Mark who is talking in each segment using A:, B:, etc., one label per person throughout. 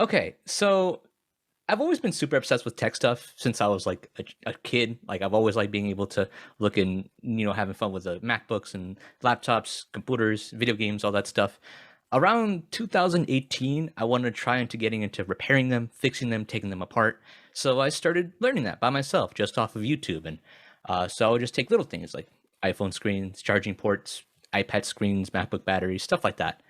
A: Okay, so I've always been super obsessed with tech stuff since I was like a kid. Like I've always liked being able to look and having fun with the MacBooks and laptops, computers, video games, all that stuff. Around 2018, I wanted to try into getting into repairing them, fixing them, taking them apart. So I started learning that by myself, just off of YouTube. And so I would just take little things like iPhone screens, charging ports, iPad screens, MacBook batteries, stuff like that.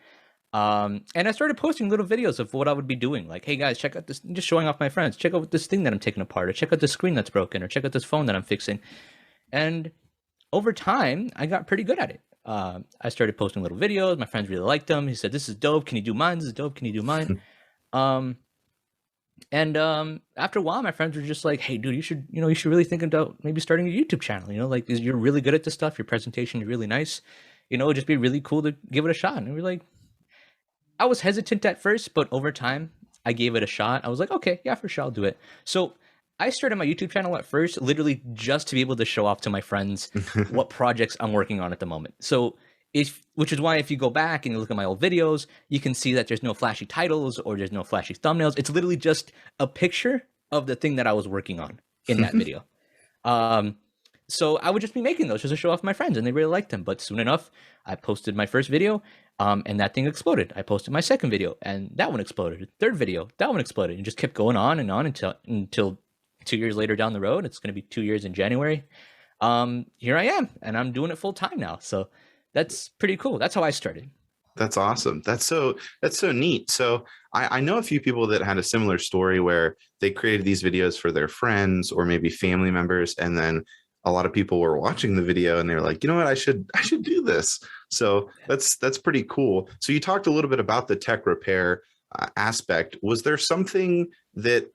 A: And I started posting little videos of what I would be doing. Like, hey guys, check out this, just showing off my friends. Check out this thing that I'm taking apart, or check out this screen that's broken, or check out this phone that I'm fixing. And over time, I got pretty good at it. I started posting little videos. My friends really liked them. He said, "This is dope. Can you do mine? This is dope. Can you do mine?" Um, and after a while, my friends were just like, "Hey, dude, you should really think about maybe starting a YouTube channel. Like, you're really good at this stuff. Your presentation is really nice. It'd just be really cool to give it a shot." And we're like, I was hesitant at first, but over time, I gave it a shot. I was like, okay, yeah, for sure, I'll do it. So I started my YouTube channel at first, literally just to be able to show off to my friends what projects I'm working on at the moment. So which is why if you go back and you look at my old videos, you can see that there's no flashy titles or there's no flashy thumbnails. It's literally just a picture of the thing that I was working on in that video. So I would just be making those just to show off my friends, and they really liked them. But soon enough, I posted my first video, and that thing exploded. I posted my second video, and that one exploded. Third video, that one exploded, and just kept going on and on until 2 years later down the road. It's going to be 2 years in January. Here I am, and I'm doing it full time now. So that's pretty cool. That's how I started.
B: That's awesome. That's so neat. So I know a few people that had a similar story where they created these videos for their friends or maybe family members, and then a lot of people were watching the video and they were like, you know what, I should do this. So that's pretty cool. So you talked a little bit about the tech repair aspect. Was there something that,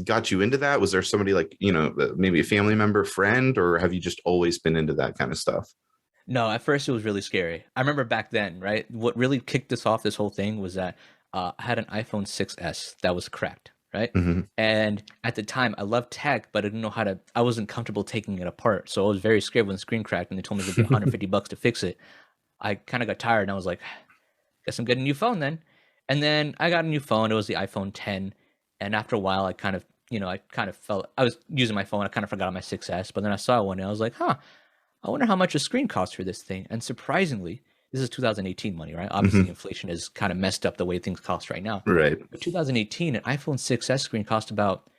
B: got you into that? Was there somebody like, maybe a family member, friend, or have you just always been into that kind of stuff?
A: No, at first it was really scary. I remember back then, right? What really kicked this off, this whole thing, was that I had an iPhone 6S that was cracked. Right.
B: Mm-hmm.
A: And at the time I loved tech, but I didn't know I wasn't comfortable taking it apart. So I was very scared when the screen cracked and they told me it'd be $150 to fix it. I kind of got tired and I was like, guess I'm getting a new phone then. And then I got a new phone. It was the iPhone 10. And after a while, I kind of felt, I was using my phone. I kind of forgot my 6S, but then I saw one and I was like, I wonder how much a screen costs for this thing. And surprisingly, this is 2018 money, right? Obviously, inflation has kind of messed up the way things cost right now.
B: Right.
A: But 2018, an iPhone 6S screen cost about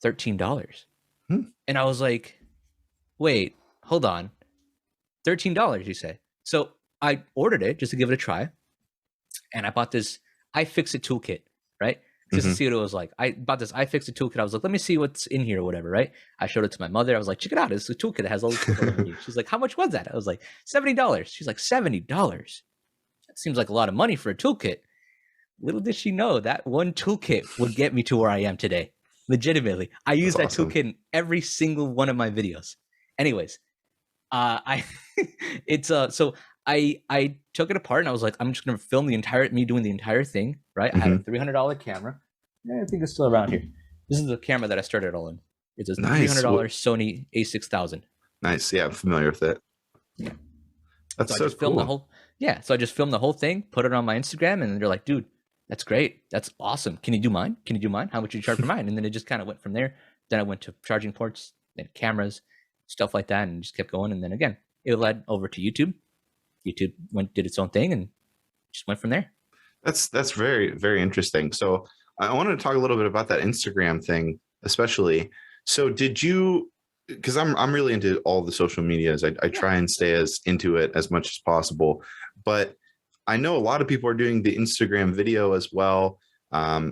A: $13. And I was like, wait, hold on. $13, you say? So I ordered it just to give it a try. And I bought this iFixit toolkit, right? Just to see what it was like. I bought this iFixit toolkit. I was like, let me see what's in here or whatever, right? I showed it to my mother. I was like, check it out. It's a toolkit that has all the tools on it. She's like, how much was that? I was like, $70. She's like, $70? That seems like a lot of money for a toolkit. Little did she know that one toolkit would get me to where I am today. Legitimately. I use that toolkit in every single one of my videos. Anyways, so I took it apart and I was like, I'm just going to film me doing the entire thing, right? I had a $300 camera. I think it's still around here. This is the camera that I started all in. It's a $300 Sony a6000.
B: Nice. Yeah, I'm familiar with it.
A: Yeah.
B: That's
A: so
B: so cool.
A: So I just filmed the whole thing, put it on my Instagram, and they're like, dude, that's great. That's awesome. Can you do mine? Can you do mine? How much you charge for mine? And then it just kind of went from there. Then I went to charging ports and cameras, stuff like that, and just kept going. And then again, it led over to YouTube. YouTube did its own thing and just went from there.
B: That's very, very interesting. So I wanted to talk a little bit about that Instagram thing, especially. So did you, because I'm really into all the social medias. I try and stay as into it as much as possible, but I know a lot of people are doing the Instagram video as well.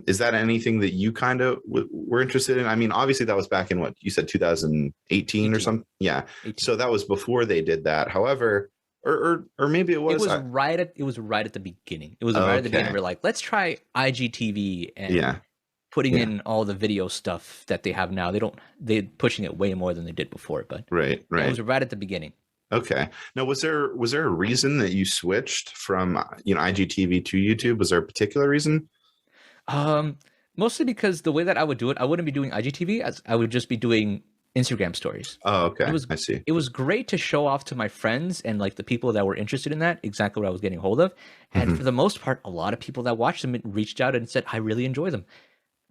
B: Is that anything that you kind of were interested in? I mean, obviously that was back in what you said, 2018 or something. Yeah. 18. So that was before they did that. However, or maybe it was
A: right at the beginning. It was right at the beginning. We're like, let's try IGTV and putting in all the video stuff that they have now. They're pushing it way more than they did before, but
B: right.
A: It was right at the beginning.
B: Okay. Now, was there a reason that you switched from IGTV to YouTube? Was there a particular reason?
A: Mostly because the way that I would do it, I wouldn't be doing IGTV, as I would just be doing Instagram stories.
B: Oh,
A: It
B: okay.
A: was
B: I see.
A: it was great to show off to my friends and like the people that were interested in that exactly what I was getting hold of. And
B: Hmm.
A: for the most part, a lot of people that watched them reached out and said, I really enjoy them.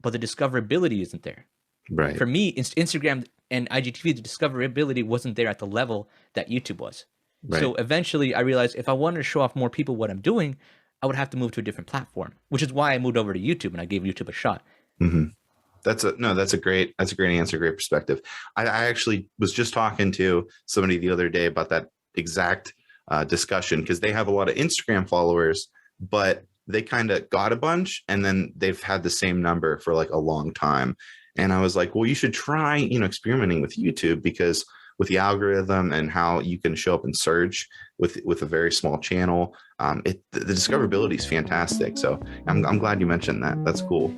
A: But the discoverability isn't there.
B: Right.
A: For me, Instagram and IGTV, the discoverability wasn't there at the level that YouTube was.
B: Right.
A: So eventually I realized if I wanted to show off more people what I'm doing, I would have to move to a different platform, which is why I moved over to YouTube and I gave YouTube a shot.
B: Hmm. That's a great answer, great perspective. I actually was just talking to somebody the other day about that exact discussion, because they have a lot of Instagram followers, but they kind of got a bunch and then they've had the same number for like a long time. And I was like, well, you should try, experimenting with YouTube, because with the algorithm and how you can show up in search with a very small channel, the discoverability is fantastic. So I'm glad you mentioned that. That's cool.